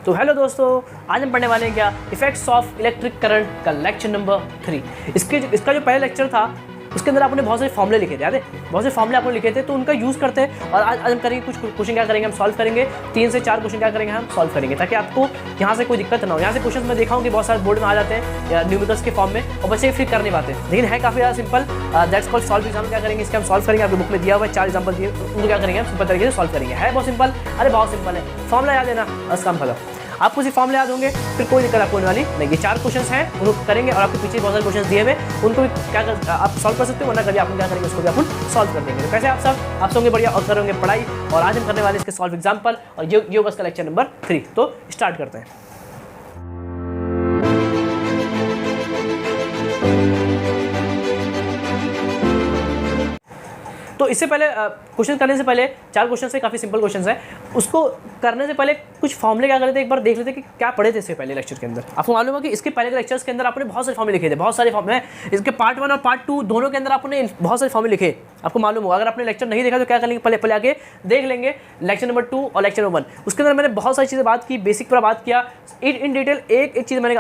तो हेलो दोस्तों, आज हम पढ़ने वाले हैं क्या इफेक्ट्स ऑफ इलेक्ट्रिक करंट का लेक्चर नंबर 3। इसका जो पहला लेक्चर था उसके अंदर आपने बहुत सारे फॉर्मूले लिखे थे, याद है? बहुत से फॉर्मूले आपने लिखे थे, तो उनका यूज़ करते हैं। और आज हम करेंगे कुछ क्वेश्चन क्या करेंगे, हम सॉल्व करेंगे। 3 से 4 क्वेश्चन क्या करेंगे, हम सॉल्व करेंगे, ताकि आपको यहाँ से कोई दिक्कत ना हो। यहाँ से क्वेश्चन मैं देखा हूँ कि बहुत सारे बोर्ड में आ जाते हैं या न्यूमेरिकल्स के फॉर्म में, और बच्चे फिर कर नहीं पाते, लेकिन है काफ़ी ज़्यादा simple. That's called solve exam. क्या करेंगे, इसके हम सॉल्व करेंगे। आपकी बुक में दिया हुआ है 4 एग्जाम्पल दिए, उनको क्या करेंगे, हम सिंपल तरीके से सॉल्व करेंगे। है बहुत सिंपल, अरे बहुत सिंपल है। फॉर्मूला याद है ना, बस काम खत्म। आपको सिर्फ फॉर्मूले याद होंगे, फिर कोई दिक्कत आपको होने वाली नहीं। ये 4 क्वेश्चन हैं, उनको करेंगे, और आपके पीछे बहुत सारे क्वेश्चन दिए हुए, उनको भी क्या आप सॉल्व कर सकते हो, वरना कभी आप क्या करेंगे, उसको भी आप सॉल्व कर देंगे। तो कैसे आप होंगे बढ़िया और करेंगे पढ़ाई। और आज हम करने वाले इसके सॉल्व एग्जाम्पल, और ये बस का लेक्चर नंबर 3। तो स्टार्ट करते हैं। तो इससे पहले क्वेश्चन करने से पहले 4 क्वेश्चन से काफ़ी सिंपल क्वेश्चन है, उसको करने से पहले कुछ फॉर्मूले क्या करते थे, एक बार देख लेते कि क्या पढ़े थे इससे पहले लेक्चर के अंदर। आपको मालूम है कि इसके पहले के लेक्चर्स के अंदर आपने बहुत सारे फॉर्मूले लिखे थे, बहुत सारे फॉर्मूले। इसके पार्ट 1 और पार्ट 2 दोनों के अंदर आपने बहुत सारे फॉर्मूले लिखे, आपको मालूम होगा। अगर आपने लेक्चर नहीं देखा तो क्या करेंगे, पहले आके देख लेंगे लेक्चर नंबर 2 और लेक्चर नंबर 1। उसके अंदर मैंने बहुत सारी चीज़ें बात की, बेसिक पर बात किया इन डिटेल, एक चीज़ मैंने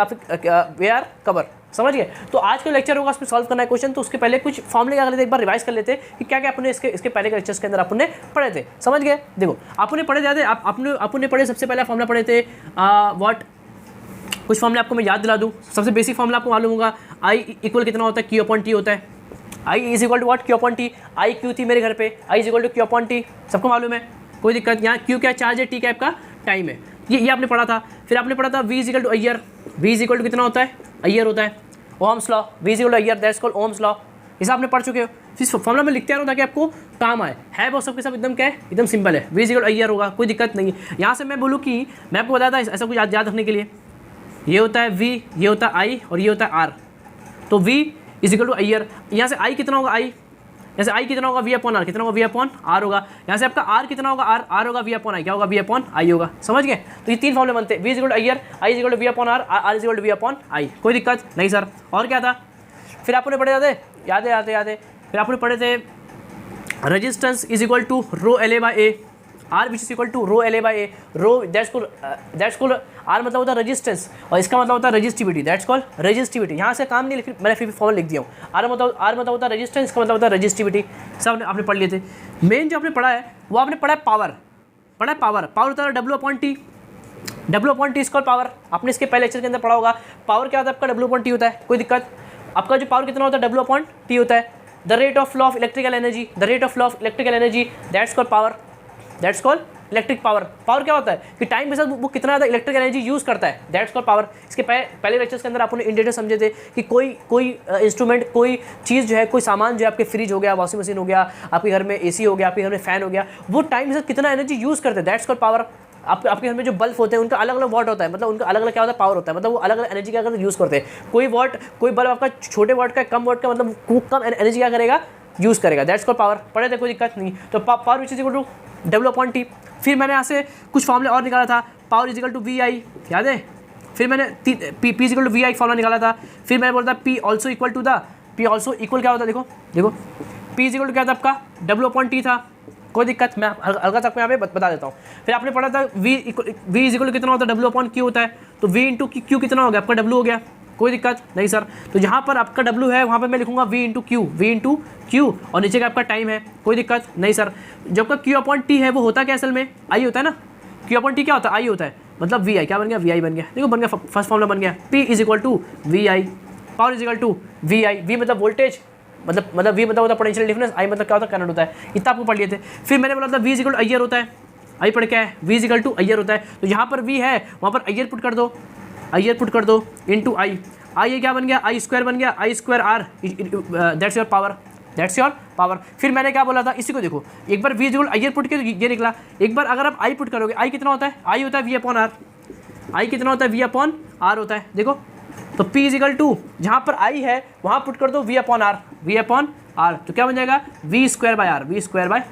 वे आर कवर, समझ गए। तो आज का लेक्चर होगा, उसमें सॉल्व करना है क्वेश्चन। तो उसके पहले कुछ फॉर्मूले क्या कर लेते, एक बार रिवाइज कर लेते कि क्या क्या अपने इसके पहले के लेक्चर्स के अंदर आपने पढ़े थे, समझ गए। देखो आपने पढ़े जाते, आपने पढ़े, सबसे पहला फॉर्मूला पढ़े थे व्हाट। कुछ फॉर्मूले आपको मैं याद दिला दूँ। सबसे बेसिक फॉर्मूला आपको मालूम होगा, आई इक्वल कितना होता है, क्यू अपॉन टी होता है। I is equal to what, q upon t. आई क्यू थी मेरे घर पे, I is equal to q upon t, सबको मालूम है, कोई दिक्कत। यहाँ क्यू क्या चार्ज है, टी क्या आपका टाइम है, ये आपने पढ़ा था। फिर आपने पढ़ा था V is equal to I R. V is equal to कितना होता है, अय्यर होता है। Ohm's law, V is equal to I R, that's called Ohm's law. इसे आपने पढ़ चुके हो। फिर फॉर्मूला में लिखते आ रहा हूँ ताकि आपको काम आए। है वो सबके सब एकदम क्या है, एकदम सिंपल है। V is equal to I R होगा, कोई दिक्कत नहीं है। यहाँ से मैं बोलूँ कि मैं आपको बताया था ऐसा कुछ याद रखने के लिए, ये होता है वी, ये होता है आई, और ये होता है आर। तो V is equal to I R, यहाँ से आई कितना होगा, आई, यहाँ से आई कितना होगा, वी अपॉन आर, कितना होगा, वी अपॉन आर होगा। यहाँ से आपका आर कितना होगा, आर होगा, वी अपॉन आई, क्या होगा, वी अपॉन आई होगा, समझ गए। तो ये 3 फॉर्मूले बनते हैं, V is equal to I R, I is equal to V upon R, R is equal to V upon I, कोई दिक्कत नहीं सर। और क्या था, फिर आपने पढ़े याद है। फिर आपने पढ़े थे resistance is equal to rho L A by A, R which is equal to rho L A by A. Rho that's called R मतलब होता है रेजिस्टेंस, और इसका मतलब होता है रेजिस्टिविटी, दैट्स कॉल्ड रेजिस्टिविटी। यहाँ से काम नहीं, लेकिन मैंने फिर फॉर्मूला लिख दिया हूँ। आर मतलब होता है रेजिस्टेंस, इसका मतलब होता है रेजिस्टिविटी। सब आपने पढ़ लिए थे। मेन जो आपने पढ़ा है वो आपने पढ़ा है पावर, पावर होता है W upon T. W upon T इसका पावर आपने इसके पहले लेक्चर के अंदर पढ़ा होगा। पावर क्या होता है आपका, डब्ल्यू अपॉन टी होता है, कोई दिक्कत। आपका जो पावर कितना होता है, डब्ल्यू अपॉन टी होता है। The rate of flow of electrical energy, the rate of flow of electrical energy, that's called power, that's called electric power. Power क्या होता है कि टाइम के साथ वो कितना ज़्यादा इलेक्ट्रिक एनर्जी यूज़ करता है, दैट्स कॉल्ड पावर। इसके पहले लेक्चर्स के अंदर आपने इन डिटेल समझे थे कि कोई इंस्ट्रूमेंट, कोई चीज़ जो है, कोई सामान जो है, आपके फ्रिज हो गया, वॉशिंग मशीन हो गया, आपके घर में एसी हो गया, आपके घर में फैन हो गया, वो टाइम के साथ कितना एनर्जी यूज़ करते हैं, दैट्स कॉल्ड पावर। आपके घर में जो बल्ब होते हैं उनका अलग अलग वॉट होता है, मतलब उनका अलग अलग क्या होता है, पावर होता है, मतलब वो अलग अलग एनर्जी क्या करते यूज़ करते हैं। कोई बल्ब आपका छोटे वॉट का, कम वॉट का, मतलब कम एनर्जी क्या करेगा, यूज़ करेगा, दैट्स कॉल्ड पावर। पढ़े थे, कोई दिक्कत नहीं। तो power which is equal to डब्ल्यू अपॉन टी। फिर मैंने यहाँ से कुछ फॉर्मूले और निकाला था, power is equal to we I, याद है। फिर मैंने P is equal to we I formula निकाला था। फिर मैंने बोला था P also equal to the, P also equal क्या होता है, देखो पी इज इक्वल टू क्या था आपका, डब्ल्यू अपॉन टी था, कोई दिक्कत। मैं हल्का तक यहाँ पे बता देता हूँ। फिर आपने पढ़ा था वी इज इक्वल कितना होता है, डब्ल्यू अपॉन क्यू होता है। तो वी इंटू क्यू कितना हो गया आपका, डब्ल्यू हो गया, कोई दिक्कत नहीं सर। तो जहाँ पर आपका डब्ल्यू है वहाँ पर मैं लिखूंगा वी इंटू क्यू, और नीचे का आपका टाइम है, कोई दिक्कत नहीं सर। जब आपका क्यू अपॉन टी है वो होता क्या असल में, आई होता है ना। क्यू अपॉन टी क्या होता है, आई होता है, मतलब वी आई क्या बन गया, वी आई बन गया। देखो बन गया, फर्स्ट फॉर्मूला बन गया। P is equal to we I, power is equal to we I. V मतलब वोल्टेज, मतलब वी मतलब होता है पोटेंशियल डिफरेंस, आई मतलब क्या होता है, करंट होता है। इतना आपको पढ़ लिए थे। फिर मैंने बोला था V is equal to I R होता है, आई पढ़ क्या है, V is equal to I R होता है। तो यहाँ पर वी है वहाँ पर अय्यर पुट कर दो, इंटू आई। आई ये क्या बन गया, आई स्क्वायर बन गया, I square r, that's your power. फिर मैंने क्या बोला था, इसी को देखो, एक बार वी इक्वल अय्यर पुट किया तो ये निकला। एक बार अगर आप आई पुट करोगे, आई कितना होता है, आई होता है वी अपॉन आर, आई कितना होता है, वी अपॉन आर होता है, देखो। तो P इज इक्वल टू, जहाँ पर आई है वहाँ पुट कर दो वी अपॉन आर, तो क्या बन जाएगा, वी स्क्वायर बाय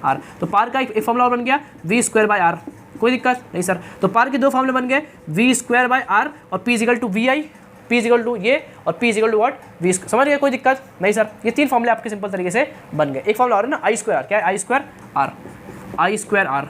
आर। तो पार का एक फॉर्मूला और बन गया, वी स्क्वायर बाय आर, कोई दिक्कत नहीं सर। तो पार के 2 फॉर्मूले बन गए, वी स्क्वायर बाय आर और P is equal to we I, P is equal to ये, और P is equal to what, V, समझ गए, कोई दिक्कत नहीं सर। ये 3 फॉर्मूले आपके सिंपल तरीके से बन गए। एक फॉर्मूला और है ना, आई स्क्वायर आर, क्या है, आई स्क्वायर आर।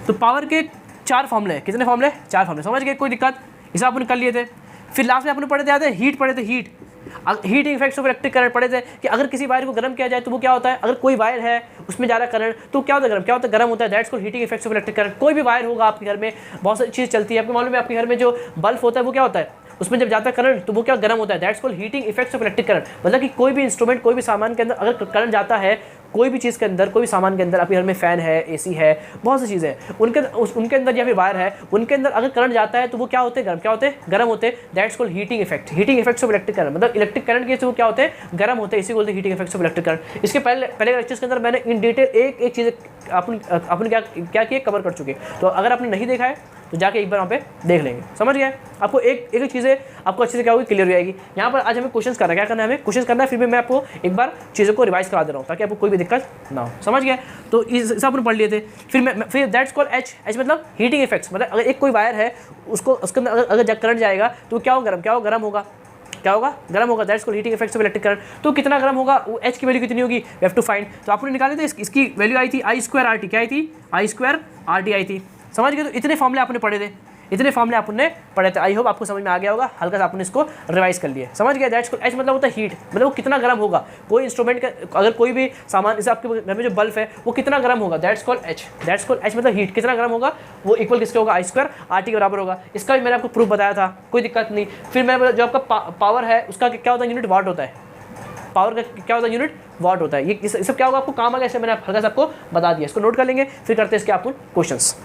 तो पावर के 4 फॉर्मूले, कितने फॉर्मूले, 4 फॉर्मूले, समझ गए, कोई दिक्कत, इसे अपन कर लिए थे। फिर लास्ट में अपन पढ़े थे, याद है, हीट पढ़े थे, heat effects of electric current पढ़े थे कि अगर किसी वायर को गर्म किया जाए तो वो क्या होता है, अगर कोई वायर है उसमें जा रहा करंट तो क्या होता है, गर्म होता है, that's called heating effects of electric current. कोई भी वायर होगा आपके घर में, बहुत सारी चीज़ चलती है, आपको मालूम है आपके घर में जो बल्ब होता है वो क्या होता है, उसमें जब जाता है करंट तो वो क्या गर्म होता है, that's called heating effects of electric current. मतलब कि कोई भी इंस्ट्रूमेंट, कोई भी सामान के अंदर अगर करंट जाता है, कोई भी चीज़ के अंदर, कोई भी सामान के अंदर, आपके घर में फ़ैन है, एसी है, बहुत सी चीज़ें हैं, उनके अंदर या फिर वायर है, उनके अंदर अगर करंट जाता है तो वो क्या होते हैं, गर्म होते हैं, that's called heating effects of electric current. मतलब इलेक्ट्रिक करंट के वो क्या होते हैं, गर्म होते हैं, इसी बोलते हैं heating effects of electric current. इसके पहले लेक्चर्स के अंदर मैंने इन डिटेल एक चीज़ अपन क्या किए, कवर कर चुके। तो अगर आपने नहीं देखा है तो जाके एक बार वहाँ पे देख लेंगे, समझ गए, आपको एक चीज़ें आपको अच्छे से क्या होगी, क्लियर हो जाएगी। यहाँ पर आज हमें क्वेश्चंस करना है, क्या करना है, हमें क्वेश्चंस करना है, फिर भी मैं आपको एक बार चीज़ों को रिवाइज करा दे रहा हूँ ताकि आपको कोई भी दिक्कत ना हो, समझ गए। तो इस सब अपन पढ़ लिए थे। फिर दैट्स कॉल्ड एच मतलब हीटिंग इफेक्ट्स। मतलब अगर एक कोई वायर है उसको उसके अंदर अगर करंट जाएगा तो क्या होगा, गर्म होगा, that's called heating effects of electric current. तो कितना गर्म होगा, वो एच की वैल्यू कितनी होगी, वी हैव टू फाइंड। तो आपने निकाले थे, इसकी वैल्यू आई थी I2RT, क्या आई थी, I2RT आई थी, समझ गए। तो इतने फॉर्मूले आपने पढ़े थे, आई होप आपको समझ में आ गया होगा, हल्का सा आपने इसको रिवाइज कर लिया, समझ गया। दैट्स कॉल्ड एच मतलब होता है हीट, मतलब वो कितना गर्म होगा, कोई इंस्ट्रूमेंट का अगर कोई भी सामान, जैसे आपके घर में जो बल्ब है वो कितना गर्म होगा, दैट्स कॉल्ड एच मतलब हीट, कितना गर्म होगा, वो इक्वल किसके होगा, I2RT के बराबर होगा। इसका भी मैंने आपको प्रूफ बताया था, कोई दिक्कत नहीं। फिर मैं जो आपका पावर है उसका क्या होता है, यूनिट वाट होता है, पावर का क्या होता है, यूनिट वाट होता है। ये सब क्या होगा, आपको काम आ गया, ऐसे मैंने हल्का सा आपको बता दिया, इसको नोट कर लेंगे, फिर करते हैं इसके अपन क्वेश्चंस।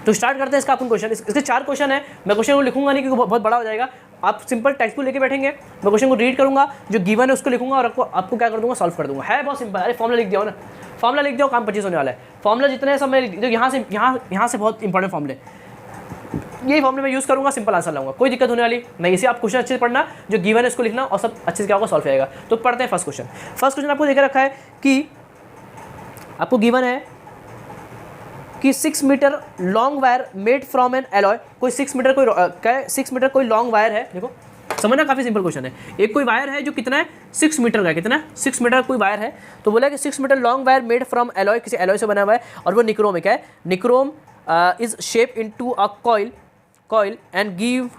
तो स्टार्ट करते हैं इसका अपन क्वेश्चन। इसके 4 क्वेश्चन है, मैं क्वेश्चन को लिखूंगा नहीं क्योंकि बहुत बड़ा हो जाएगा, आप सिंपल टेक्स्ट बुक लेके बैठेंगे, मैं क्वेश्चन को रीड करूंगा, जो गिवन है उसको लिखूंगा और आपको क्या कर दूंगा, सॉल्व कर दूंगा। है बहुत सिंपल, अरे फॉर्मूला लिख दिया ना, फॉर्मूला लिख दिया, काम 25 होने वाला है। फॉर्मूला जितने हैं सब मैं लिख दिया, यहाँ से बहुत इंपॉर्टेंट फॉर्मूले, यही फॉर्मूले मैं यूज़ करूंगा, सिंपल आंसर लाऊंगा, कोई दिक्कत होने वाली नहीं। इसे आप क्वेश्चन अच्छे से पढ़ना, जो गिवन है उसको लिखना और सब अच्छे से क्या होगा, सॉल्व जाएगा। तो पढ़ते हैं फर्स्ट क्वेश्चन आपको देकर रखा है कि आपको गिवन है कि 6 metre long wire made from an alloy. कोई 6 मीटर कोई लॉन्ग वायर है, देखो समझना, काफ़ी सिंपल क्वेश्चन है। एक कोई वायर है जो कितना है, 6 मीटर का है, कितना है, 6 मीटर कोई वायर है। तो बोला कि 6 metre long wire made from alloy, किसी एलॉय से बना हुआ है, और वो निक्रोमिक है। Nichrome is shape into a coil and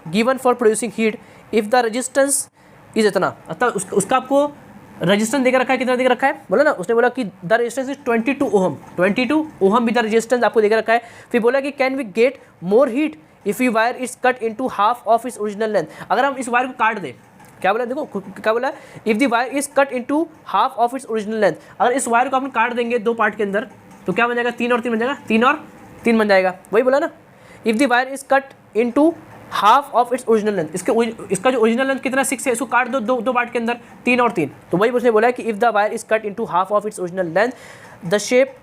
given for producing heat if the resistance is इतना। अतः उसका आपको रेजिस्टेंस देकर रखा है, कितना देकर रखा है, बोला ना, उसने बोला कि द रेजिस्टेंस इज 22 ओहम भी द रेजिस्टेंस आपको देकर रखा है। फिर बोला कि can we get more heat if you wire is cut into half of its original length. अगर हम इस वायर को काट दें, क्या बोला, देखो क्या बोला, if the wire is cut into half of its original length. अगर इस वायर को अपन काट देंगे 2 पार्ट के अंदर तो क्या बन जाएगा, 3 और 3 बन जाएगा, 3 और 3 बन जाएगा, वही बोला ना। If the wire is cut into half of its original length, इसका जो ओरिजिनल लेंथ कितना 6 है, इसको काट दो 2 पार्ट के अंदर, 3 और 3। तो वही उसने बोला है कि if the wire is cut into half of its original length the shape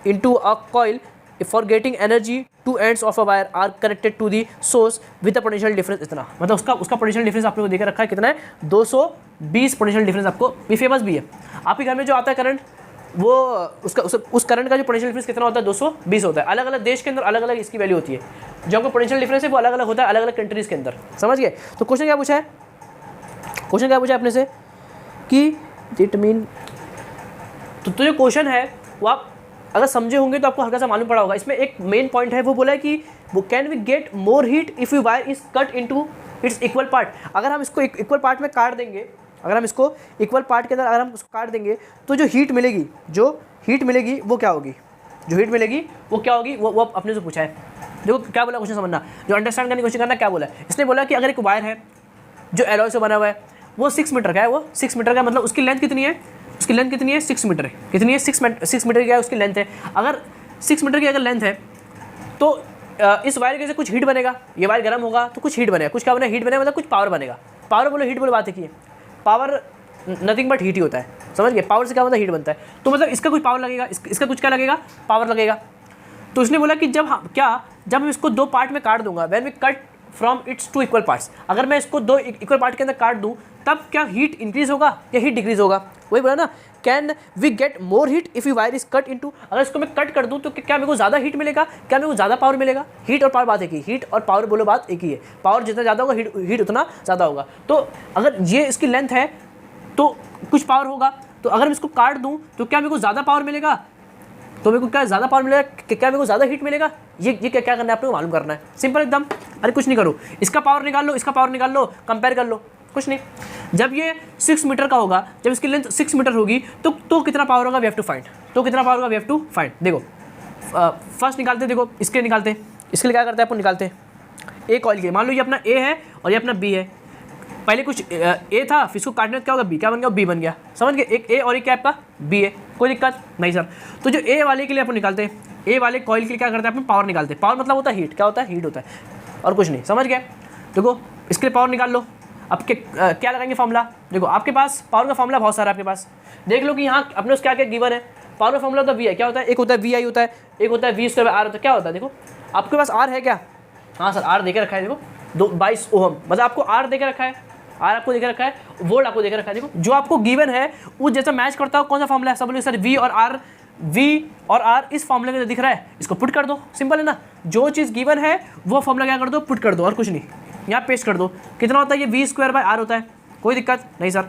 into a coil for getting energy, 2 ends of a wire are connected to the source with the potential difference इतना। मतलब उसका potential difference आपने को देकर रखा है, कितना है, 220 पोटेंशियल डिफरेंस। आपको भी फेमस भी है, आपके घर में जो आता है करंट, वो उस करंट का जो पोटेंशियल डिफरेंस कितना होता है, 220 होता है। अलग अलग देश के अंदर अलग अलग इसकी वैल्यू होती है, जो आपका पोटेंशियल डिफरेंस है वो अलग अलग होता है, अलग अलग कंट्रीज़ के अंदर, समझ गए। तो क्वेश्चन क्या पूछा है अपने से कि इट मीन, तो जो क्वेश्चन है वो आप अगर समझे होंगे तो आपको हल्का सा मालूम पड़ा होगा। इसमें एक मेन पॉइंट है, वो बोला है कि वो can we get more heat if you wire is cut into its equal part. अगर हम इसको इक्वल पार्ट में काट देंगे, अगर हम इसको इक्वल पार्ट के अंदर अगर हम उसको काट देंगे तो जो हीट मिलेगी वो क्या होगी, वो अपने से पूछा है। जो क्या बोला क्वेश्चन समझना, जो अंडरस्टैंड करने की कोशिश करना, क्या बोला है इसने, बोला कि अगर एक वायर है जो एलॉय से बना हुआ है, वो 6 मीटर का है, वो 6 मीटर का, मतलब उसकी लेंथ कितनी है, 6 मीटर, कितनी है, 6 मीटर की है उसकी लेंथ है। अगर 6 मीटर की अगर लेंथ है तो इस वायर के से कुछ हीट बनेगा, ये वायर गर्म होगा तो कुछ हीट बनेगा, कुछ क्या बनेगा, हीट बनेगा, मतलब कुछ पावर बनेगा। पावर बोलो, हीट बोलो, बात है, पावर नथिंग बट हीट ही होता है, समझ गए। पावर से क्या मतलब हीट बनता है, तो मतलब इसका कुछ पावर लगेगा, इसका कुछ क्या लगेगा, पावर लगेगा। तो उसने बोला कि जब हम इसको 2 पार्ट में काट दूंगा, when we cut from its 2 equal parts, अगर मैं इसको 2 इक्वल पार्ट के अंदर काट दूं तब क्या हीट इंक्रीज होगा या हीट डिक्रीज होगा। वही बोला ना, can we get more heat if you wire is cut into, अगर इसको मैं कट कर दूं तो क्या मेरे को ज़्यादा हीट मिलेगा, क्या मेरे को ज़्यादा पावर मिलेगा। हीट और पावर बात एक ही, हीट और पावर बोलो बात एक ही है, पावर जितना ज़्यादा होगा हीट उतना ज़्यादा होगा। तो अगर ये इसकी लेंथ है तो कुछ पावर होगा, तो अगर मैं इसको काट दूं तो क्या मेरे को ज़्यादा पावर मिलेगा तो मेरे को क्या ज़्यादा पावर मिलेगा, क्या मेरे को ज़्यादा हीट मिलेगा, ये क्या क्या करना है आपको मालूम करना है, सिंपल एकदम। अरे कुछ नहीं करो, इसका पावर निकाल लो, इसका पावर निकाल लो, कंपेयर कर लो, कुछ नहीं। जब ये 6 मीटर का होगा, जब इसकी लेंथ 6 मीटर होगी तो कितना पावर होगा, वी हैव टू फाइंड। तो कितना पावर होगा, वी हैव टू फाइंड। देखो फर्स्ट निकालते हैं, देखो इसके निकालते हैं, इसके लिए क्या करते हैं अपन, निकालते हैं ए कॉइल के। मान लो ये अपना ए है और ये अपना बी है, पहले कुछ ए था, फिर इसको काटने क्या होगा, बी क्या बन गया, बी बन गया, समझ गए। एक ए और एक क्या आपका बी है, कोई दिक्कत नहीं सर। तो जो ए वाले के लिए अपन निकालते हैं, ए वाले कॉइल के लिए क्या करते हैं अपन, पावर निकालते हैं। पावर मतलब होता है हीट, क्या होता है, हीट होता है और कुछ नहीं, समझ गए। देखो इसके लिए पावर निकाल लो। अब क्या लगाएंगे फॉर्मूला, देखो आपके पास पावर का फॉर्मूला बहुत सारा है आपके पास, देख लो कि यहाँ अपने उस क्या क्या गिवन है। पावर का फॉर्मूला होता है वी है, क्या होता है, एक होता है वी आई होता है, एक होता है वी स्क्वायर आर होता है, क्या होता है, देखो आपके पास आर है क्या, हाँ सर आर देके रखा है, देखो 22 ओहम, मतलब आपको आर देके रखा है, आर आपको देके रखा है, वोल्ट आपको देके रखा है। देखो जो आपको गिवन है वो जैसा मैच करता है, कौन सा फॉर्मूला है, सब लोग सर वी और आर इस फॉर्मूले में दिख रहा है, इसको पुट कर दो, सिंपल है ना। जो चीज़ गिवन है वो फॉर्मूला क्या कर दो, पुट कर दो और कुछ नहीं, यहाँ पेस्ट कर दो। कितना होता है ये, वी स्क्वायर बाय आर होता है, कोई दिक्कत नहीं सर।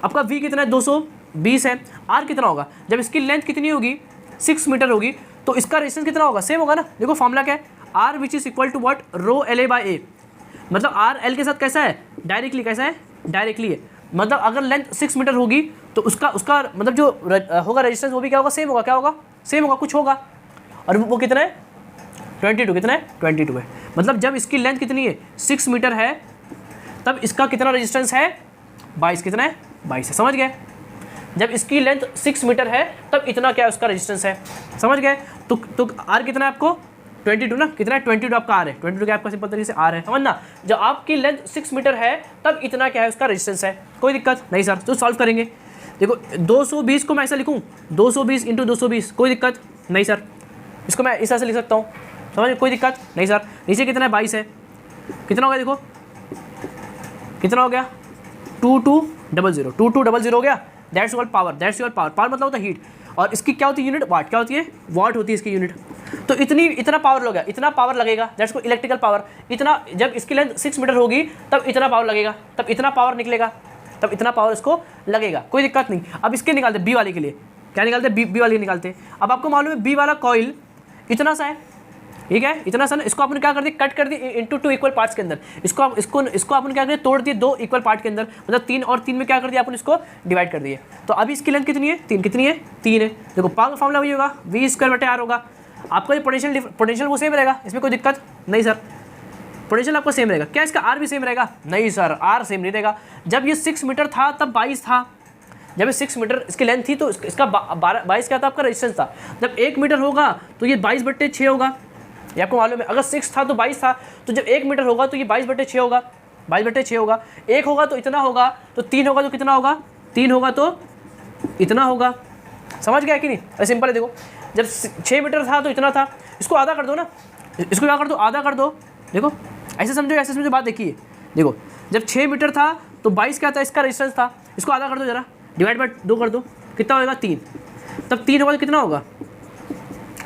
आपका वी कितना है, 220 है। आर कितना होगा, जब इसकी लेंथ कितनी होगी, 6 मीटर होगी, तो इसका रेजिस्टेंस कितना होगा, सेम होगा ना। देखो फॉर्मूला क्या है, r which is equal to what, rho L a by a. मतलब आर एल के साथ कैसा है, डायरेक्टली कैसा है, डायरेक्टली है। मतलब अगर लेंथ 6 मीटर होगी तो उसका मतलब जो होगा रेजिस्टेंस वो भी क्या होगा, सेम होगा, क्या होगा, सेम होगा, कुछ होगा। और वो कितना है, 22, कितना है, 22 है। मतलब जब इसकी लेंथ कितनी है, 6 मीटर है, तब इसका कितना रेजिस्टेंस है, 22, कितना है, 22 है, समझ गए। जब इसकी लेंथ 6 मीटर है तब इतना क्या है उसका रेजिस्टेंस है, समझ गए। तो आर कितना है आपको, 22 ना, कितना है, 22 आपका आर है, 22 क्या आपका सिंपल तरीके से आर है, समझना। जब आपकी लेंथ 6 मीटर है तब इतना क्या है उसका रेजिस्टेंस है, कोई दिक्कत नहीं सर। तो सॉल्व करेंगे, देखो 220 को मैं ऐसा लिखूँ, 220 इंटू 220, कोई दिक्कत नहीं सर। इसको मैं इस तरह से लिख सकता हूँ, समझ, कोई दिक्कत नहीं सर। नीचे कितना है, 22 है, कितना हो गया, देखो कितना हो गया, 2200 हो गया। दैट्स योर पावर, पावर मतलब होता है हीट, और इसकी क्या होती है यूनिट, वाट, क्या होती है, वाट होती है इसकी यूनिट। तो इतना पावर लगेगा, इतना पावर लगेगा, दैट्स को इलेक्ट्रिकल पावर। इतना जब इसकी लेंथ 6 मीटर होगी तब इतना पावर लगेगा, तब इतना पावर निकलेगा, तब इतना पावर इसको लगेगा, कोई दिक्कत नहीं। अब इसके निकालते बी वाले के लिए, क्या निकालते, बी वाले के निकालते। अब आपको मालूम है बी वाला कॉइल इतना सा है, ठीक है, इतना सा ना। इसको आपने क्या कर दिया, कट कर दी इंटू 2 इक्वल पार्ट्स के अंदर। इसको आपने क्या कर दिया, तोड़ दिए 2 इक्वल पार्ट के अंदर, मतलब 3 और 3 में क्या कर दिया आपने, इसको डिवाइड कर दिए। तो अभी इसकी लेंथ कितनी है, 3, कितनी है, 3 है। देखो पावर का फॉर्मूला वही होगा, वी स्क्वायर बटे आर होगा। आपका जो पोटेंशियल वो सेम रहेगा, इसमें कोई दिक्कत नहीं सर। पोटेंशियल आपका सेम रहेगा, क्या इसका आर भी सेम रहेगा, नहीं सर आर सेम नहीं रहेगा। जब ये 6 मीटर था तब 22 था, जब ये 6 मीटर इसकी लेंथ थी तो इसका 22 क्या था आपका रेजिस्टेंस था। जब 1 मीटर होगा तो ये 22/6 होगा, ये आपको मालूम है। अगर 6 था तो 22 था, तो जब 1 मीटर होगा तो ये 22/6 होगा, 22/6 होगा। 1 होगा तो इतना होगा, तो 3 होगा तो कितना होगा, 3 होगा तो इतना होगा, समझ गया कि नहीं। अरे सिंपल है, देखो जब 6 मीटर था तो इतना था, इसको आधा कर दो ना, इसको क्या कर दो, आधा कर दो। देखो ऐसे समझो बात, देखिए देखो जब 6 मीटर था तो 22 क्या था इसका रेजिस्टेंस था, इसको आधा कर दो जरा, डिवाइड बाय 2 कर दो, कितना होगा, 3। तब 3 होगा तो कितना होगा,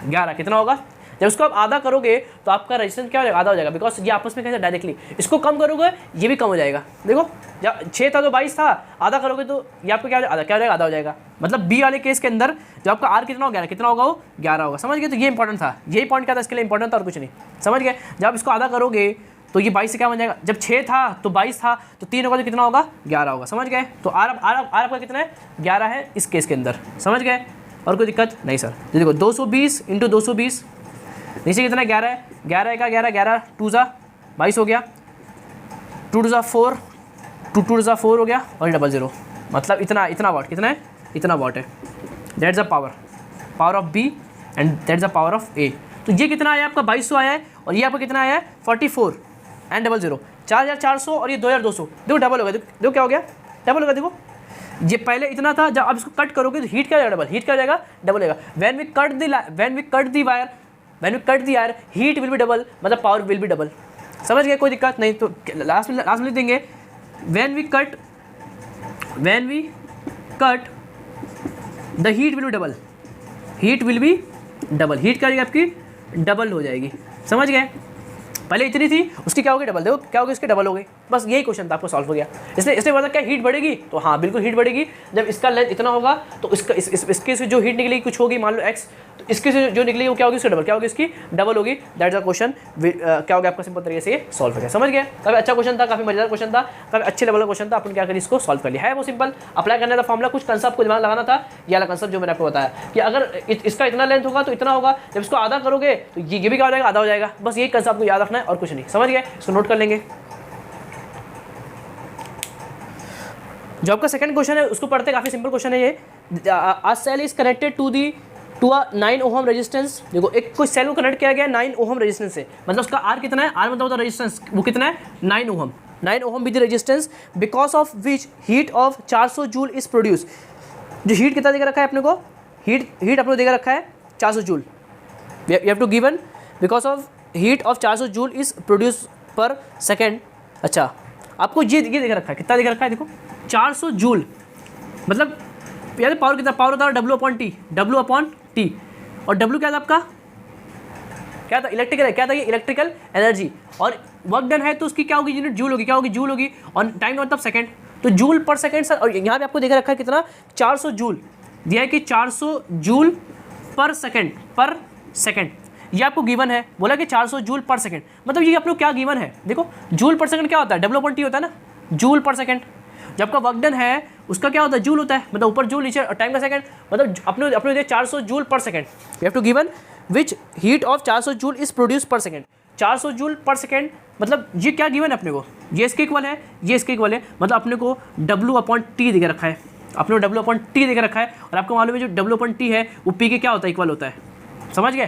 11, कितना होगा। जब उसको आप आधा करोगे तो आपका रेजिस्टेंस क्या हो जाएगा, आधा हो जाएगा, बिकॉज ये आपस में कैसे डायरेक्टली। इसको कम करोगे ये भी कम हो जाएगा। देखो जब 6 था तो 22 था, आधा करोगे तो ये आपको क्या हो जाएगा, आधा हो जाएगा। मतलब बी वाले केस के अंदर जो आपका आर कितना होगा, कितना होगा, वो 11 होगा, समझ गए। तो ये इंपॉर्टेंट था, यही पॉइंट क्या था इसके लिए इंपॉर्टेंट था, और कुछ नहीं, समझ गए। जब आप इसको आधा करोगे तो ये 22 से क्या बन जाएगा, जब 6 था तो 22 था, तो 3 होगा तो कितना होगा, 11 होगा, समझ गए। तो आर आपका कितना है, 11 है इस केस के अंदर, समझ गए, और कोई दिक्कत नहीं सर। देखो 220 इंटू 220, नीचे कितना है, 11 है, 11 का 11 2 जा 22 हो गया, 2 2 जा 4, 2 जा 4 हो गया, और 00, मतलब इतना वाट, कितना है, इतना वाट है। That's the power of b and that's the power of a. तो ये कितना आया आपका, 2200 आया है, और ये आपका कितना आया है, 44 एंड 00, 4400, और ये 2200, देखो डबल हो गया, देखो क्या हो गया, डबल हो गया। देखो ये पहले इतना था, जब आप इसको कट करोगे तो हीट क्या हो जाएगा, डबल, हीट क्या हो जाएगा, डबल होगा। When we cut the wire heat will be double, मतलब पावर विल बी डबल, समझ गए, कोई दिक्कत नहीं। तो लास्ट में लिख देंगे, when we cut the heat will be double, heat क्या हो जाएगी आपकी, डबल हो जाएगी, समझ गए। पहले इतनी थी, उसकी क्या होगी डबल, देखो क्या होगी उसकी डबल हो गई। बस यही क्वेश्चन था, आपको सॉल्व हो गया। इसने बोला क्या हीट बढ़ेगी, तो हाँ बिल्कुल हीट बढ़ेगी। जब इसका लेंथ इतना होगा तो इसका इसके से जो हीट निकलेगी कुछ होगी, मान लो x, तो इसके से जो निकलेगी वो क्या होगी, उसकी डबल, क्या होगी, इसकी डबल होगी। दैट इज द क्वेश्चन, क्या हो गया आपका, सिंपल तरीके से ये सॉल्व हो गया। समझ गए, काफी अच्छा क्वेश्चन था, काफी मजेदार क्वेश्चन था, काफी अच्छे लेवल का क्वेश्चन था। अपन क्या करिए इसको सॉल्व कर लिया है, वो सिंपल अप्लाई करने का फॉर्मूला, कुछ कंसेप्ट को दिमाग लगाना था। ये वाला कंसेप्ट जो मैंने आपको बताया कि अगर इसका इतना लेंथ होगा तो इतना होगा, जब इसको आधा करोगे तो ये भी क्या हो जाएगा, आधा हो जाएगा। बस यही कंसेप्ट आपको याद रखना है और कुछ नहीं। समझ गए, इसको नोट कर लेंगे। जो आपका सेकंड क्वेश्चन है उसको पढ़ते, काफी सिंपल क्वेश्चन है ये। A cell is connected to a 9 ohm resistance. देखो एक कोई सेल को कनेक्ट किया गया 9 ओहम रेजिस्टेंस से, मतलब उसका आर कितना है, आर मतलब होता है रेजिस्टेंस, वो कितना है 9 ohm. 9 ohm with resistance because of which heat of 400 joule is produce. जो हीट कितना देकर रखा है अपने को, हीट अपने को देकर रखा है 400 joule. You have to given because of heat of 400 joule is produce per second. अच्छा आपको ये देकर रखा है, कितना देकर रखा है, देखो 400 जूल, मतलब यार पावर कितना, पावर होता है W अपॉन टी, और W क्या था आपका, क्या था, इलेक्ट्रिकल है, क्या था ये, इलेक्ट्रिकल एनर्जी। और वर्क डन है तो उसकी क्या होगी, यूनिट जूल होगी, क्या होगी, जूल होगी। और टाइम मतलब सेकंड, तो जूल पर सेकंड सर। और यहाँ पे आपको देखा रखा है कितना, 400 जूल दिया है कि 400 जूल पर सेकंड, ये आपको गिवन है। बोला कि 400 जूल पर सेकंड, मतलब ये आपको क्या गिवन है, देखो जूल पर सेकंड क्या होता है, W/T होता है ना, जूल पर सेकंड। जब का वर्क डन है उसका क्या होता है, जूल होता है, मतलब ऊपर जूल नीचे टाइम का सेकंड, मतलब अपने 400 joule per second. You have to given which heat of 400 joule is produce per second. 400 joule per second, मतलब ये क्या गिवन है अपने को, ये इसके इक्वल है, ये इसके इक्वल है, मतलब अपने को W/T देकर रखा है, अपने को W/T देकर रखा है। और आपको मालूम है जो W/T है वो P के क्या होता है, इक्वल होता है। समझ गए,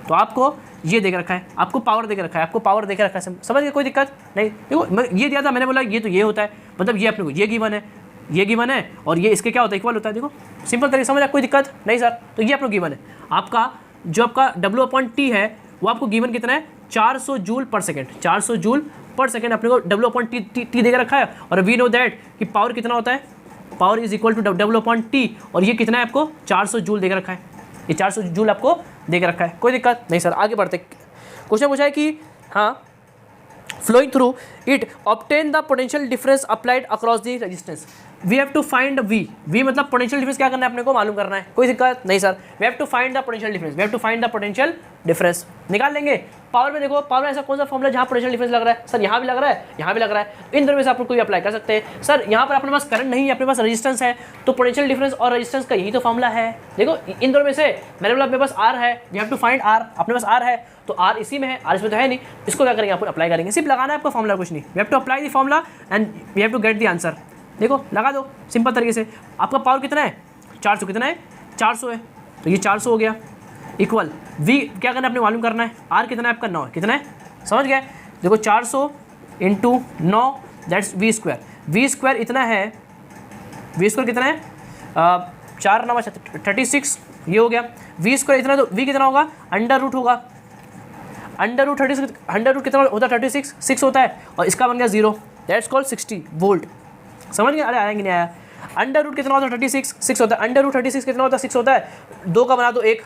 तो आपको ये देकर रखा है, आपको पावर देकर रखा है, आपको पावर देकर रखा है। समझ गए, कोई दिक्कत नहीं। देखो ये दिया था, मैंने बोला ये तो ये होता है, मतलब ये अपने को ये गिवन है, ये गिवन है, और ये इसके क्या होता है, इक्वल होता है। देखो सिंपल तरीके समझ, कोई दिक्कत नहीं सर। तो ये आपको गिवन है, आपका जो आपका W/T है वो आपको गिवन कितना है, 400 joule per second. 400 joule per second अपने को W/T देकर रखा है। और वी नो दैट कि पावर कितना होता है, power is equal to W/T, और ये कितना है आपको 400 जूल देकर रखा है, ये 400 जूल आपको देकर रखा है। कोई दिक्कत नहीं सर, आगे बढ़ते। क्वेश्चन पूछा है कि हाँ, flowing through it obtain the potential difference applied across the resistance। we have to find V मतलब potential difference क्या करना है, अपने को मालूम करना है। कोई दिक्कत नहीं sir, we have to find the potential difference, we have to find the potential difference निकाल लेंगे। पावर में देखो, पावर में ऐसा कौन सा फॉर्मूला जहाँ पोटेंशियल डिफरेंस लग रहा है, सर यहाँ भी लग रहा है, यहाँ भी लग रहा है, इन दोनों में से आप कोई अप्लाई कर सकते हैं। सर यहाँ पर अपने पास करंट नहीं है, अपने पास रेजिस्टेंस है, तो पोटेंशियल डिफरेंस और रेजिस्टेंस का यही तो फॉर्मूला है। देखो इन दोनों में से मैंने बोला अपने पास R है, we have to find R, अपने पास R है तो R इसी में है, R इसमें तो है नहीं, इसको क्या करेंगे, आप अप्लाई करेंगे, सिर्फ लगाना है आपका फॉर्मूला, कुछ नहीं। We have to apply the formula and we have to get the answer. देखो लगा दो सिंपल तरीके से। आपका पावर कितना है, 400, कितना है 400 है, तो ये 400 हो गया, इक्वल V क्या करना है, अपने मालूम करना है, R कितना है आपका 9 है, कितना है, समझ गए। देखो 400 इंटू 9 दैट्स V स्क्वायर इतना है, V स्क्वायर कितना है, 4 9 36, ये हो गया। V स्क्वायर इतना, तो V कितना होगा, अंडर रूट होगा, अंडर रूट 36, अंडर रूट कितना होता है 36, 6 होता है, और इसका बन गया 0, दैट्स कॉल्ड 60 वोल्ट। समझ गए, अरे आएंगे नहीं आया। अंडर रूट कितना होता है 36, 6 होता है, अंडर रूट 36 कितना होता है 6 होता है, 2 का बना दो 1,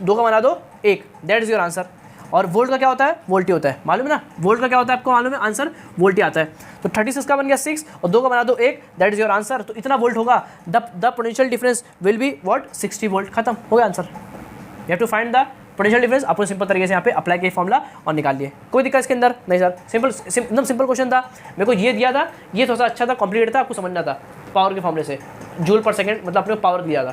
2 का बना दो 1, दैट इज योर आंसर। और वोल्ट का क्या होता है, वोल्ट ही होता है, मालूम है ना, वोल्ट का क्या होता है आपको मालूम है, आंसर वोल्ट ही आता है। तो 36 का बन गया 6 और 2 का बना दो 1, दैट इज योर आंसर। तो इतना वोल्ट होगा, the potential difference will be what, 60 volt, खत्म हो गया answer. You have to find the potential difference, आपको सिंपल तरीके से यहाँ पे अप्लाई किया फॉर्मूला और निकाल लिए। कोई दिक्कत इसके अंदर नहीं सर, सिंपल एकदम सिंपल क्वेश्चन था। मेरे को ये दिया था, ये थोड़ा सा अच्छा था, कॉम्प्लीकेटेड था, आपको समझना था। पावर के फॉर्मूले से जूल पर सेकंड, मतलब अपने को पावर दिया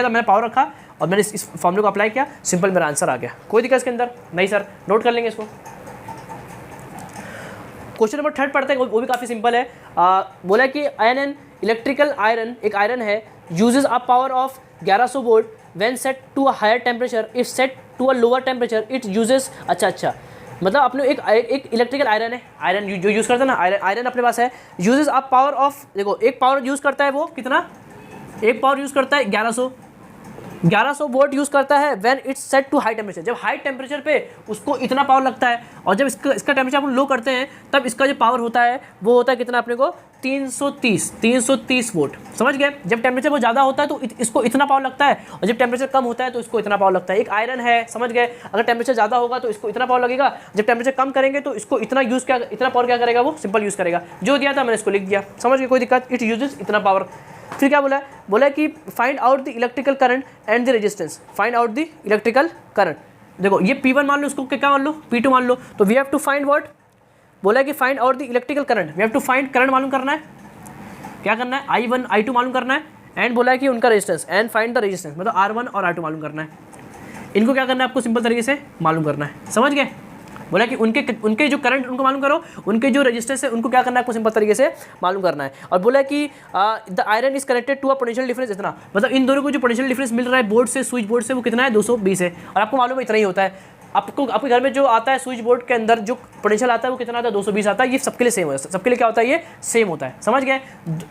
था, मैंने पावर रखा और मैंने इस फॉर्मूले को अप्लाई किया, सिंपल मेरा आंसर आ गया। कोई दिक्कत इसके अंदर नहीं सर, नोट कर लेंगे इसको। क्वेश्चन नंबर 3 पढ़ते हैं, वो भी काफ़ी सिंपल है। बोला कि एन इलेक्ट्रिकल आयरन, एक आयरन है, uses a power of 1100 volt when set to a higher temperature, if set to a lower temperature it uses. अच्छा, मतलब अपने एक इलेक्ट्रिकल आयरन है, आयरन जो यूज़ करता है ना, आयरन अपने पास है, यूजेस अ पावर ऑफ, देखो एक पावर यूज़ करता है वो कितना, एक पावर यूज़ करता है 1100 1100 वोल्ट यूज़ करता है when it's set to high temperature, जब हाई टेम्परेचर पे उसको इतना पावर लगता है, और जब इसका टेम्परेचर अपन लो करते हैं तब इसका जो पावर होता है वो होता है कितना अपने को 330 वोल्ट। समझ गए? जब टेम्परेचर बहुत ज़्यादा होता है तो इसको इतना पावर लगता है, और जब टेम्परेचर कम होता है तो इसको इतना पावर लगता है। एक आयरन है, समझ गए? अगर टेम्परेचर ज़्यादा होगा तो इसको इतना पावर लगेगा, जब टेम्परेचर कम करेंगे तो इसको इतना पावर क्या करेगा, वो सिंपल यूज़ करेगा। जो दिया था मैंने इसको लिख दिया, समझ गए? कोई दिक्कत? इट यूजेस इतना पावर। फिर क्या बोला है? बोला कि find out the electrical current and the resistance, find out the electrical current. देखो ये P1 मान लो, इसको क्या मान लो, P2 मान लो, तो we have to find what, बोला है कि find out the electrical current, we have to find current मालूम करना है, क्या करना है, I1 I2 मालूम करना है, एंड बोला है कि उनका resistance, and find the resistance, मतलब R1 और R2 मालूम करना है। इनको क्या करना है आपको सिंपल तरीके से मालूम करना है, समझ गए? बोला कि उनके जो करंट उनको मालूम करो, उनके जो रेजिस्टेंस है उनको क्या करना है आपको सिंपल तरीके से मालूम करना है। और बोला कि the iron is connected to a potential difference इतना, मतलब इन दोनों को जो पोटेंशियल डिफरेंस मिल रहा है बोर्ड से, स्विच बोर्ड से, वो कितना है 220 है, और आपको मालूम है इतना ही होता है। आपको आपके घर में जो आता है स्विच बोर्ड के अंदर जो पोटेंशियल आता है वो कितना आता है 220 आता है। ये सबके लिए सेम होता है, सबके लिए क्या होता है, ये सेम होता है, समझ गए?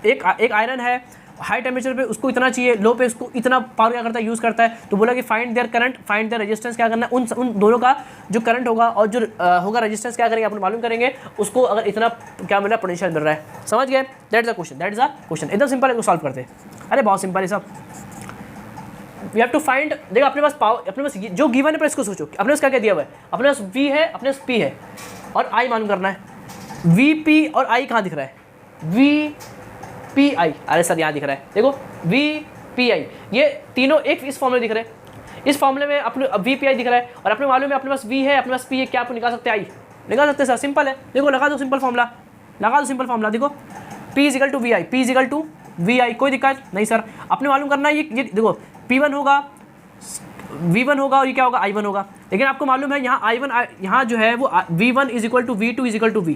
एक आयरन है, हाई टेम्परेचर पे उसको इतना चाहिए, लो पे उसको इतना पावर क्या करता है, यूज़ करता है। तो बोला कि find their current, find their resistance, क्या करना है, उन दोनों का जो करंट होगा और जो होगा रेजिस्टेंस क्या करेंगे अपन मालूम करेंगे, उसको अगर इतना क्या मिल रहा है, पोटेंशियल मिल रहा है, समझ गए? That's the question, that's the question. एकदम सिंपल है, इसको सॉल्व करते हैं। अरे बहुत सिंपल है सब। वी हैव टू फाइंड, देखो अपने पास पावर, अपने पास जो गिवन है पर इसको सोचो, अपने पास क्या क्या दिया हुआ है, अपने पास V है, अपने पास P है, और I मालूम करना है। VP और I कहाँ दिख रहा है, VPI, अरे सर यहाँ दिख रहा है, देखो VPI, ये तीनों एक इस फॉर्मूले दिख रहे हैं, इस फॉर्मूले में अपने VPI दिख रहा है, और अपने मालूम है अपने पास V है, अपने पास P है, क्या आप निकाल सकते हैं I, निकाल सकते हैं सर, सिंपल है। देखो लगा दो सिंपल फॉर्मूला, लगा दो सिंपल फॉर्मूला, देखो P is equal to VI, P is equal to VI, कोई दिक्कत नहीं सर। अपने मालूम करना है ये देखो P1 होगा, V1 होगा, और ये क्या होगा, I1 होगा। लेकिन आपको मालूम है यहाँ I1 यहाँ जो है वो V1 is equal to V2 is equal to V,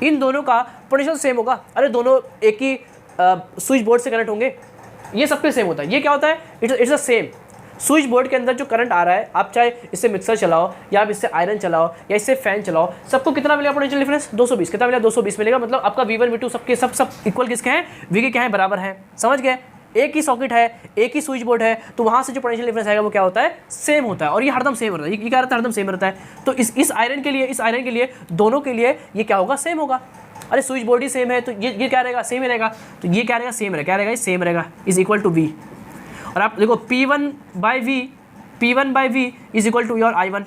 इन दोनों का पोटेंशियल सेम होगा। अरे दोनों एक ही स्विच बोर्ड से कनेक्ट होंगे, ये सबके सेम होता है। ये क्या होता है, it's a same. Switch board के अंदर जो करंट आ रहा है, आप चाहे इससे मिक्सर चलाओ, या आप इससे आयरन चलाओ, या इससे फैन चलाओ, सबको कितना मिलेगा पोटेंशियल डिफरेंस, 220। कितना मिलेगा, 220 मिलेगा। मतलब आपका V1 V2 सबके सब इक्वल किसके हैं, V के क्या है, बराबर हैं, समझ गए? एक ही सॉकेट है, एक ही स्विच बोर्ड है, तो वहाँ से जो पोटेंशियल डिफरेंस आएगा वो क्या होता है, सेम होता है। और ये हरदम सेम रहता है, ये क्या रहता है, हरदम सेम रहता है। तो इस आयरन के लिए दोनों के लिए ये क्या होगा, सेम होगा। अरे स्विच बोर्ड ही सेम है तो ये क्या रहेगा, सेम ही रहेगा। तो ये क्या रहेगा, सेम रहेगा, क्या रहेगा, ये सेम रहेगा, इज इक्वल टू V। और आप देखो P1 by V is equal to your I1,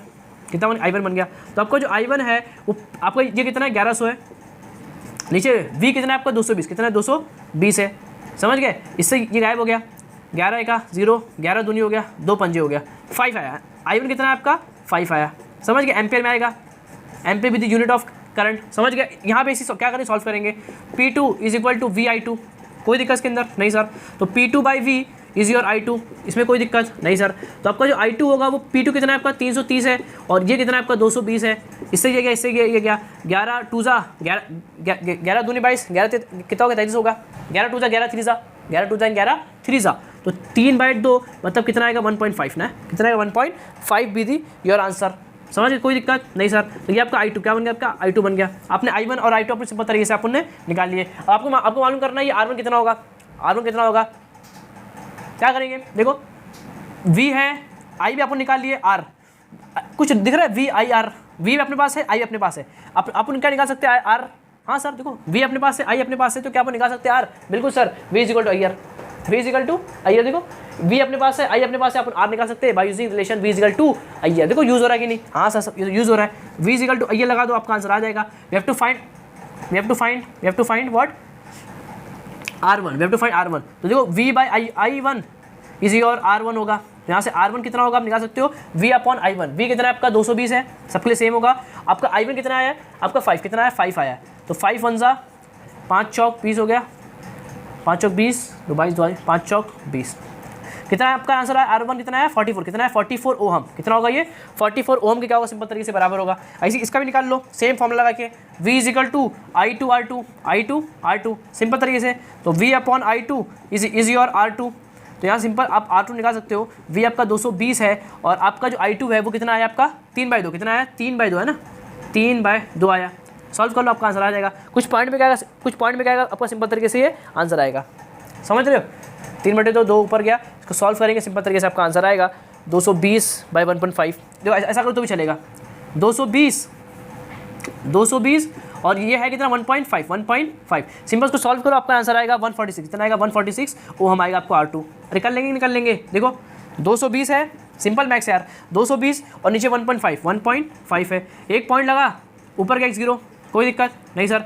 कितना I1 बन गया। तो आपका जो I1 है वो आपका ये कितना है, 1100 है, नीचे V कितना है आपका 220, कितना है 220 है, समझ गए? इससे ये गायब हो गया, 11 का 0, 11 दूनी हो गया, 2 पंजे हो गया, 5 आया। I1 कितना है आपका 5 आया, समझ गए? एम्पेयर में आएगा, ampere with the unit of current, समझ गए? यहाँ पे इसी क्या करें, सॉल्व करेंगे। P2 is equal to VI2, कोई दिक्कत इसके अंदर नहीं सर। तो P2 by V is your I2, इसमें कोई दिक्कत नहीं सर। तो आपका जो I2 होगा वो P2 कितना है आपका 330 है, और ये कितना है आपका 220 है। इससे ये गया, इससे ये गया, 11 टूजा 11 दूनी 22, 11 कितना होगा 33 होगा, 11 टूजा 11 थ्रीजा, 11 टूजा 11 थ्रीजा, तो 3/2 मतलब कितना आएगा 1.5 ना, कितना आएगा 1.5 बी दी योर आंसर, समझ गए? कोई दिक्कत नहीं सर। तो ये आपका I2 क्या बन गया, आपका I2 बन गया। आपने I1 और I2 अपने सिंपल तरीके से आपने निकाल लिए। आपको मालूम करना है ये R1 कितना होगा, R1 कितना होगा, क्या करेंगे, देखो V है, I भी आपने निकाल लिए, R कुछ दिख रहा है, VIR, V भी अपने पास है, I अपने पास है, आप क्या निकाल सकते हैं, R। हाँ सर देखो V अपने पास है, I अपने पास है, तो क्या आप निकाल सकते हैं R, बिल्कुल sir, V is equal to IR, V is equal to IR। देखो V अपने पास है, I अपने पास है, आप R निकाल सकते हैं by using relation V is equal to IR। देखो यूज हो रहा है कि नहीं, हाँ सर यूज हो रहा है। V is equal to IR लगा दो, आपका आंसर आ जाएगा। We have to find what, R1, we have to find R1। तो देखो V by I1 is your R1 होगा, यहाँ से R1 कितना होगा आप निकाल सकते हो, V अपॉन I1। V कितना है आपका 220 है, सबके लिए सेम होगा। आपका I1 कितना आया है, आपका 5 कितना है, 5 आया है। तो 5 1 5 चौक 20 हो गया, 5 चौक 20, 2 22 5 चौक 20। कितना है आपका आंसर है, R1 कितना है 44, कितना है 44 ओहम, कितना होगा ये 44 ओहम के क्या होगा, सिंपल तरीके से बराबर होगा। ऐसे इसका भी निकाल लो, सेम फॉर्मूला लगा के, V is equal to I2 simple तरीके से। तो V upon I2 is your R2। तो यहाँ सिंपल आप R2 निकाल सकते हो। V आपका 220 है, और आपका जो I2 है वो कितना आया आपका 3/2, कितना आया 3/2 है ना, 3/2 आया। सॉल्व कर लो, आपका आंसर आ जाएगा। कुछ पॉइंट में क्या आएगा आपका सिंपल तरीके से ये आंसर आएगा, समझ रहे हो? 3/2 ऊपर गया, इसको सॉल्व करेंगे सिंपल तरीके से आपका आंसर आएगा 220/1.5। देखो ऐसा करो तो भी चलेगा, 220 और ये है कितना 1.5 सिंपल इसको सॉल्व करो, आपका आंसर आएगा 146। कितना आएगा 146 वो हम आएगा आपको R2। निकाल लेंगे। देखो 220 है, सिंपल मैक्स यार, 220 और नीचे 1.5 है, एक पॉइंट लगा, ऊपर गया 0, कोई दिक्कत नहीं सर।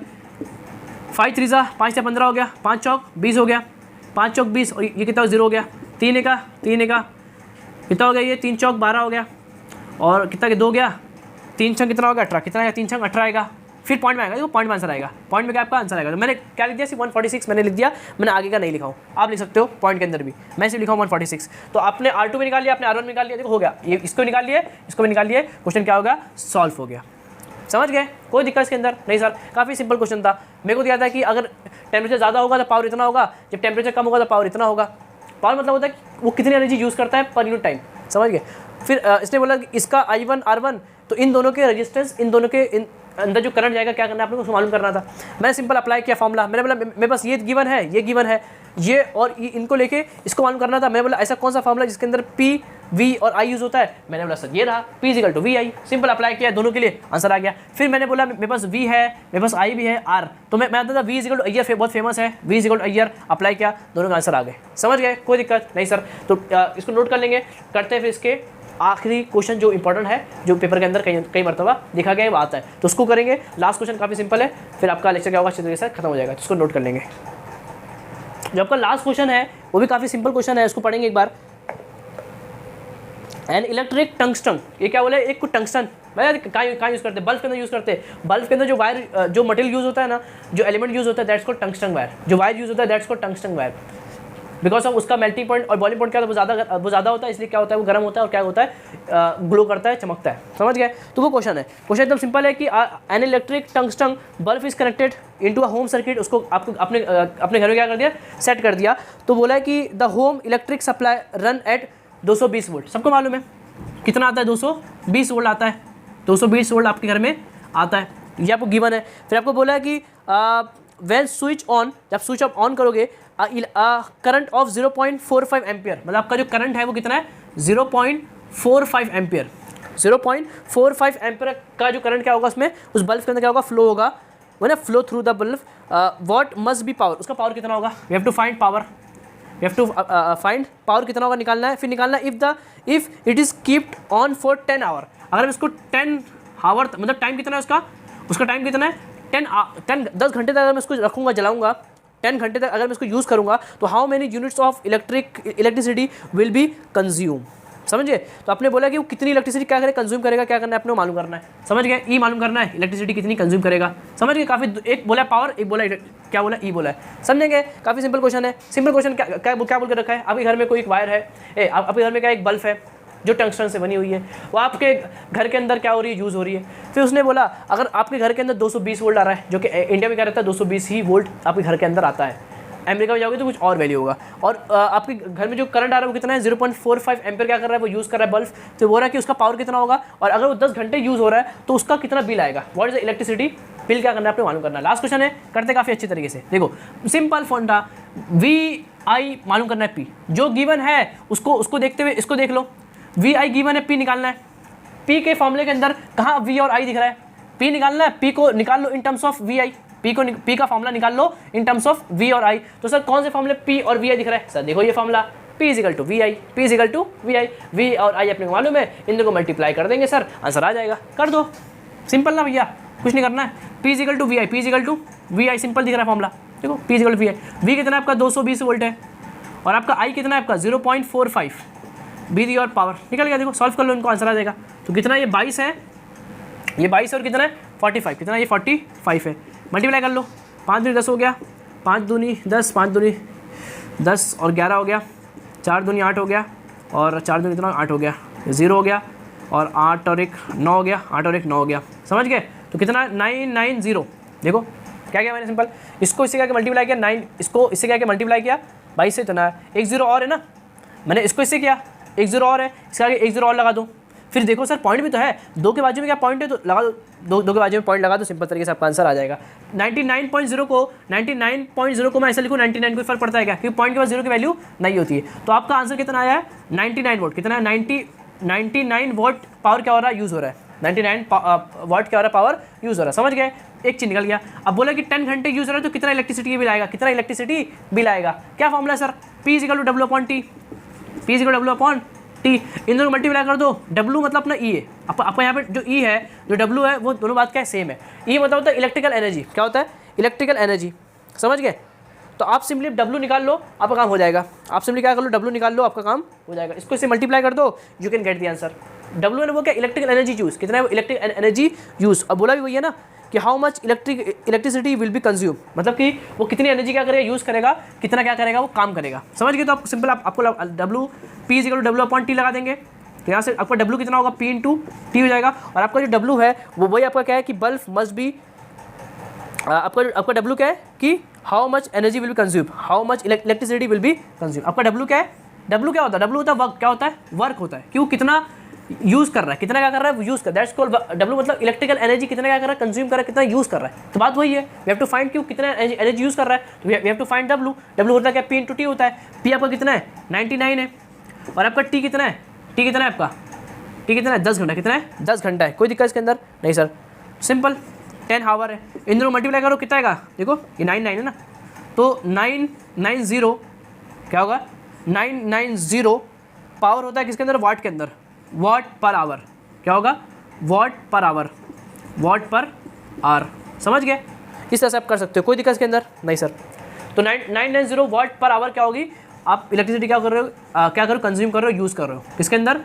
5 3 5 से 15 हो गया, 5 चौक 20 हो गया, 5 चौक 20 और ये कितना 0 हो गया, 3 का कितना हो गया, ये 3 चौक 12 हो गया और कितना 2 गया, 3 छंग कितना हो गया 18, कितना आएगा 3 छंग 18 आएगा। फिर पॉइंट में आएगा, देखो पॉइंट में आंसर आएगा, पॉइंट में क्या आपका आंसर आएगा। तो मैंने क्या लिख दिया, सिर्फ 146 मैंने लिख दिया, मैंने आगे का नहीं लिखा हूँ, आप लिख सकते हो पॉइंट के अंदर भी, मैं सिर्फ लिखा हूँ 146। तो आपने R2 में निकाल लिया, आपने R1 में निकाल लिया, देखो हो गया, ये इसको निकाल लिए, इसको भी निकाल लिए, क्वेश्चन क्या होगा सॉल्व हो गया। समझ गए, कोई दिक्कत इसके अंदर नहीं सर, काफ़ी सिंपल क्वेश्चन था। मेरे को दिया था कि अगर टेम्परेचर ज़्यादा होगा तो पावर इतना होगा, जब टेम्परेचर कम होगा तो पावर इतना होगा। पावर मतलब होता है कि वो कितनी एनर्जी यूज़ करता है पर यूनिट टाइम, समझ गए। फिर इसने बोला कि इसका I1 R1, तो इन दोनों के रेजिस्टेंस, इन दोनों के अंदर जो करंट जाएगा क्या करना है आपने उसको मालूम करना था। मैंने सिंपल अप्लाई किया फॉर्मूला, मैंने बोला मेरे पास ये गिवन है, ये और ये इनको लेके इसको मालूम करना था। मैंने बोला ऐसा कौन सा फॉर्मूला जिसके अंदर P V और I यूज़ होता है, मैंने बोला सर ये रहा P = VI, सिंपल अप्लाई किया दोनों के लिए, आंसर आ गया। फिर मैंने बोला मेरे पास V है, मेरे पास I भी है R, तो मैं आता था V = IR, बहुत फेमस है, V = IR अप्लाई किया, दोनों का आंसर आ गए। समझ गए, कोई दिक्कत नहीं सर। तो इसको नोट कर लेंगे, करते हैं फिर इसके आखिरी क्वेश्चन जो इंपॉर्टेंट है, जो पेपर के अंदर कई मरतबा देखा गया है वो आता है, तो उसको करेंगे। लास्ट क्वेश्चन काफ़ी सिंपल है, फिर आपका लेक्चर क्या होगा अच्छे तरीके से खत्म हो जाएगा, तो उसको नोट कर लेंगे। जो आपका लास्ट क्वेश्चन है वो भी काफ़ी सिंपल क्वेश्चन है, उसको पढ़ेंगे एक बार। एन इलेक्ट्रिक टंगस्टन, ये क्या बोले, एक टंगस्टन कहाँ यूज़ करते हैं, बल्ब के अंदर यूज़ करते हैं। बल्ब के अंदर जो वायर, जो मटेरियल यूज़ होता है ना, जो एलिमेंट यूज़ होता है, दैट्स कॉल्ड टंगस्टन वायर। जो वायर यूज़ होता है that's called tungsten wire, because of उसका मेल्टिंग पॉइंट और बॉइलिंग पॉइंट क्या होता है, वो ज़्यादा होता है, इसलिए क्या होता है वो गर्म होता है और क्या होता है ग्लो करता है, चमकता है। समझ गए, तो वो क्वेश्चन है। क्वेश्चन एकदम सिंपल है कि an electric tungsten bulb is connected into a home circuit, उसको आपको अपने घर में क्या कर दिया, सेट कर दिया। तो बोला है कि the home electric supply run at 220 volt, सबको मालूम है कितना आता है, 220 वोल्ट आता है, 220 वोल्ट आपके घर में आता है, ये आपको गिवन है। फिर आपको बोला है कि वेन स्विच ऑन, जब स्विच ऑफ ऑन करोगे करंट ऑफ 0.45 एम्पियर, मतलब आपका जो करंट है वो कितना है 0.45 एम्पियर। 0.45 एम्पियर का जो करंट क्या होगा उसमें, उस बल्ब के अंदर क्या होगा, फ्लो होगा, वो ना flow through the bulb. What must be power, उसका पावर कितना होगा, we have to find power, we have to find power कितना होगा, निकालना है। फिर निकालना if it is kept on for 10 hour, अगर मैं इसको 10 आवर मतलब टाइम कितना है उसका टाइम कितना है 10 घंटे तक अगर मैं इसको रखूँगा, जलाऊँगा 10 घंटे तक अगर मैं इसको यूज़ करूँगा, तो how many units of electricity will be consume. समझिए, तो आपने बोला कि वो कितनी इलेक्ट्रिसिटी क्या करे, कंज्यूम करेगा, क्या करना है अपने मालूम करना है। समझ गए, ई मालूम करना है, इलेक्ट्रिसिटी कितनी कंज्यूम करेगा। समझ गए, काफ़ी, एक बोला पावर, एक बोला क्या बोला, ई बोला है। समझेंगे, काफ़ी सिंपल क्वेश्चन है। सिंपल क्वेश्चन क्या बोल के रखा है, आपके घर में कोई एक वायर है, आपके घर में क्या एक बल्ब है जो टंगस्टन से बनी हुई है, वो आपके घर के अंदर क्या हो रही है, यूज़ हो रही है। फिर उसने बोला अगर आपके घर के अंदर 220 वोल्ट आ रहा है, जो कि इंडिया में क्या रहता है 220 ही वोल्ट आपके घर के अंदर आता है, अमेरिका में जाओगे तो कुछ और वैल्यू होगा, और आपके घर में जो करंट आ रहा है वो कितना है 0.45 एम्पियर क्या कर रहा है, वो यूज़ कर रहा है बल्ब। तो बोल रहा है कि उसका पावर कितना होगा, और अगर वो 10 घंटे यूज़ हो रहा है तो उसका कितना बिल आएगा, what is the electricity bill, क्या करना है आपने मालूम करना है। लास्ट क्वेश्चन है, करते काफ़ी अच्छी तरीके से। देखो सिंपल फॉर्मूला, VI मालूम करना है, P जो गिवन है उसको देखते हुए इसको देख लो, VI गिवन है, P निकालना है। P के फॉर्मूले के अंदर कहाँ V और I दिख रहा है, P निकालना है, P को निकाल लो in terms of VI, P का फॉर्मूला निकाल लो इन टर्म्स ऑफ V और I। तो सर कौन से फॉर्मूले P और VI दिख रहा है, सर देखो ये formula P = VI, P = VI, V और I अपने को मालूम है, इन दोनों को मल्टीप्लाई कर देंगे सर, आंसर आ जाएगा, कर दो, सिंपल ना भैया, कुछ नहीं करना है। P = VI, P = VI, simple दिख रहा है फॉर्मूला, देखो P = VI। V कितना है आपका 220 वोल्ट है, और आपका I कितना है आपका 0.45, बी दी और पावर निकल गया। देखो सॉल्व कर लो, इनको आंसर आ जाएगा। तो कितना ये 22 है, ये 22 और कितना है 45, कितना ये 45 है, मल्टीप्लाई कर लो, 5 दूनी 10 हो गया, 5 दूनी 10, 5 दूनी 10 और 11 हो गया, 4 दूनी 8 हो गया, और 4 दूनी कितना 8 हो गया, 0 हो गया, और 8 और 1 9 हो गया, 8 और 1 9 हो गया। समझ गए, तो कितना 990। देखो क्या किया मैंने, सिंपल इसको इससे क्या मल्टीप्लाई किया, 9 इसको इससे क्या मल्टीप्लाई किया 22 से, इतना 1 0 और है ना, मैंने इसको इससे किया 1 0 और है, इसके आगे 1 0 और लगा दो, फिर देखो सर पॉइंट भी तो है, 2 के बाजू में क्या पॉइंट है तो लगा दो, 2 के बाजू में पॉइंट लगा दो, सिंपल तरीके से आपका आंसर आ जाएगा। 99.0 को मैं ऐसे लिखूँ 99 कोई फर्क पड़ता है क्या, क्योंकि पॉइंट के बाद 0 की वैल्यू नहीं होती है। तो आपका आंसर कितना आया है 99 वोट, कितना है 99 वोट पावर क्या हो रहा है यूज़ हो रहा है, 99 वाट क्या हो रहा है पावर यूज़ हो रहा है, समझ गए, एक चीज निकल गया। अब बोला कि 10 घंटे यूज़ हो रहा है तो कितना इलेक्ट्रिसिटी बिल आएगा, कितना इलेक्ट्रिसिटी बिल आएगा, क्या फॉर्मूला है sir, P = W/T, P = W/T, इन दोनों मल्टीप्लाई कर दो, W मतलब अपना E है, आपका यहाँ पे जो E है जो W है वो दोनों बात क्या है सेम है, E मतलब होता है इलेक्ट्रिकल एनर्जी, क्या होता है इलेक्ट्रिकल एनर्जी, समझ गए। तो आप सिंपली W निकाल लो आपका काम हो जाएगा, आप सिंपली क्या कर लो W निकाल लो आपका काम हो जाएगा, इसको इससे मल्टीप्लाई कर दो, you can get the answer. W ने वो क्या इलेक्ट्रिकल एनर्जी यूज़, कितना है वो इलेक्ट्रिक एनर्जी यूज़, अब बोला भी वही है ना कि how much electricity will be consume, मतलब कि वो कितनी एनर्जी क्या करेगा यूज़ करेगा, कितना क्या करेगा वो काम करेगा, समझ गए। तो आप सिंपल आपको W P = W/T लगा देंगे, तो यहाँ से आपका W कितना होगा P × T हो जाएगा, और आपका जो W है वो वही आपका क्या है कि बल्ब मस्ट बी, आपका W क्या है कि how much energy will be consume, how much electricity will be consume, आपका W क्या है, W क्या होता है, W होता है वर्क, क्या होता है वर्क होता है, क्यों कितना यूज़ कर रहा है, कितना क्या कर रहा है वो यूज़ कर, दैट्स कॉल्ड W मतलब इलेक्ट्रिकल एनर्जी, कितना क्या कर रहा है कंज्यूम कर रहा है, कितना यूज़ कर रहा है, तो बात वही है, वी हैव टू फाइंड क्यों कितना एनर्जी यूज़ कर रहा है, तो we have to find W होता है क्या P × T होता है, P आपका कितना है 99 है, और आपका T कितना है, T कितना है आपका, T कितना है 10 घंटा, कितना है 10 घंटा है, कोई दिक्कत इसके अंदर नहीं सर, सिंपल 10 आवर है, इन दोनों मल्टीप्लाई करो कितना आएगा, देखो ये 99 है ना, तो 990 क्या होगा 990 पावर होता है किसके अंदर वाट के अंदर, वाट पर आवर, क्या होगा वाट पर आवर, वाट पर आवर, समझ गए, इस तरह से आप कर सकते हो, कोई दिक्कत इसके अंदर नहीं सर। तो 990 वाट पर आवर क्या होगी, आप इलेक्ट्रिसिटी क्या कर रहे हो, क्या करो कंज्यूम कर रहे हो, यूज़ कर रहे हो किसके अंदर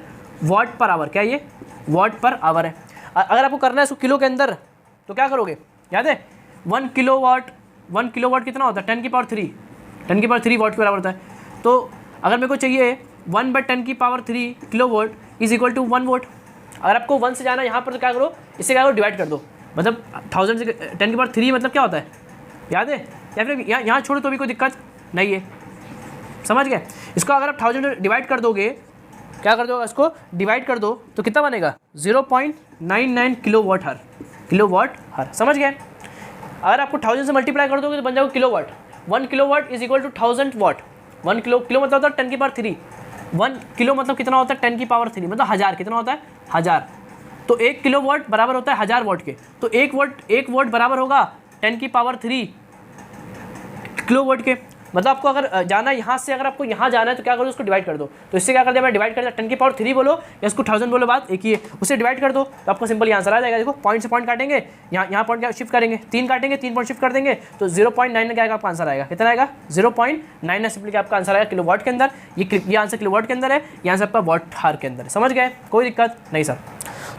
वाट पर आवर, क्या ये वाट पर आवर है। अगर आपको करना है इसको किलो के अंदर तो क्या करोगे, याद है 1 किलोवाट कितना होता है 10 की पावर 3 वाट के बराबर होता है। तो अगर मेरे को चाहिए 1/10³ किलोवाट = 1 वोट, अगर आपको 1 से जाना है यहाँ पर तो क्या करो, इससे क्या करो डिवाइड कर दो, मतलब 1000 से 10³ मतलब क्या होता है याद है, या फिर यहाँ छोड़ो तो भी कोई दिक्कत नहीं है, समझ गए। इसको अगर आप 1000 डिवाइड कर दोगे, क्या कर दो इसको डिवाइड कर दो तो कितना बनेगा 0.99 किलोवाट हर, समझ गए। अगर आपको 1000 से मल्टीप्लाई कर दोगे तो बन जाएगा किलोवाट, 1 किलोवाट = 1000 वाट, 1 किलो मतलब होता है 10³ 1 किलो मतलब कितना होता है 10³ मतलब 1000, कितना होता है 1000, तो 1 किलोवाट बराबर होता है 1000 वाट के, तो 1 वाट बराबर होगा 10³ किलोवाट के, मतलब आपको अगर जाना है यहाँ से, अगर आपको यहाँ जाना है तो क्या करो उसको डिवाइड कर दो, तो इससे क्या कर दिया मैं डिवाइड कर दिया 10³ बोलो या इसको 1000 बोलो, बात एक ही है, उससे डिवाइड कर दो तो आपको सिंपल आंसर आ जाएगा। देखो पॉइंट से पॉइंट काटेंगे, यहाँ पॉइंट क्या शिफ्ट करेंगे 3 काटेंगे, 3 पॉइंट शिफ्ट कर देंगे तो 0.9 क्या आएगा आपका आंसर आएगा, कितना आएगा 0.9 सिंपली क्या आपका आंसर आएगा किलोवाट के अंदर, ये आंसर किलोवाट के अंदर है, यहाँ से आपका वाट हार के अंदर, समझ गए, कोई दिक्कत नहीं सर।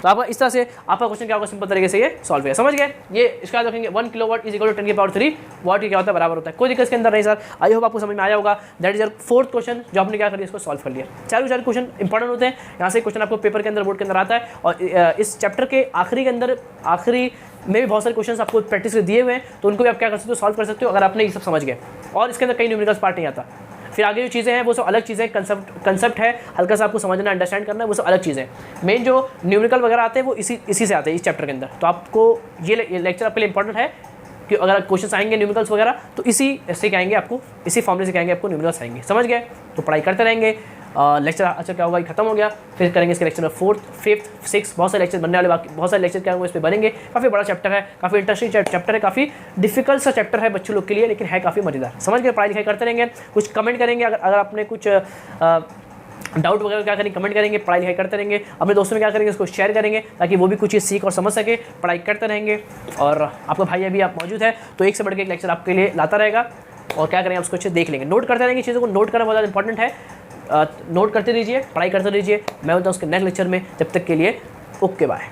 तो आपका इस तरह से आपका क्वेश्चन क्या होगा सिंपल तरीके से ये सॉल्व है, समझ गए। ये इसका याद रखेंगे 1 किलोवाट = 10³ वाट की क्या होता है बराबर होता है, कोई दिक्कत इसके अंदर नहीं सर। आई होप आपको समझ में आया होगा। That is your 4th question जो आपने क्या कर लिया इसको सॉल्व कर लिया। चारों क्वेश्चन इंपॉर्टेंट होते हैं, यहाँ से क्वेश्चन आपको पेपर के अंदर बोर्ड के अंदर आता है, और इस चैप्टर के आखिरी में भी बहुत सारे क्वेश्चन आपको प्रैक्टिस के दिए हुए हैं, तो उनको भी आप क्या कर सकते हो सॉल्व कर सकते हो अगर आपने ये सब समझ गए, और इसके अंदर कई न्यूमेरिकल्स पार्ट नहीं आता। फिर आगे जो चीज़ें हैं वो सब अलग चीज़ें, कंसेप्ट है हल्का सा आपको समझना अंडरस्टैंड करना है, वो सब अलग चीज़ें। मेन जो न्यूमेरिकल वगैरह आते हैं वो इसी से आते हैं इस चैप्टर के अंदर। तो आपको ये लेक्चर आपके लिए इंपॉर्टेंट है कि अगर क्वेश्चन आएंगे न्यूमेरिकल्स वगैरह तो इसी से क्या आएंगे आपको, इसी फॉर्मूले से क्या आएंगे आपको न्यूमेरिकल्स आएंगे, समझ गए। तो पढ़ाई करते रहेंगे। लेक्चर अच्छा क्या होगा, खत्म हो गया, फिर करेंगे इसके लेक्चर 4th, 5th, 6th, बहुत सारे लेक्चर बनने वाले, बाकी बहुत सारे लेक्चर क्या होंगे इस पर बनेंगे। काफ़ी बड़ा चैप्टर है, काफ़ी इंटरेस्टिंग चैप्टर है, काफ़ी डिफिकल्ट सा चैप्टर है बच्चों लोग के लिए, लेकिन है काफ़ी मजेदार। समझ के पढ़ाई लिखाई करते रहेंगे, कुछ कमेंट करेंगे, अगर आपने कुछ डाउट वगैरह क्या करेंगे कमेंट करेंगे, पढ़ाई लिखाई करते रहेंगे, अपने दोस्तों में क्या करेंगे इसको शेयर करेंगे ताकि वो भी कुछ चीज़ सीख और समझ सके। पढ़ाई करते रहेंगे, और आपका भाई अभी आप मौजूद है तो एक से बढ़ के एक लेक्चर आपके लिए लाता रहेगा, और क्या करेंगे आप उसको अच्छे देख लेंगे, नोट करते रहेंगे, चीज़ों को नोट करना बहुत ज़्यादा इंपॉर्टेंट है। नोट करते रहिए, पढ़ाई करते रहिए। मैं होता हूँ उसके नेक्स्ट लेक्चर में, जब तक के लिए ओके बाय।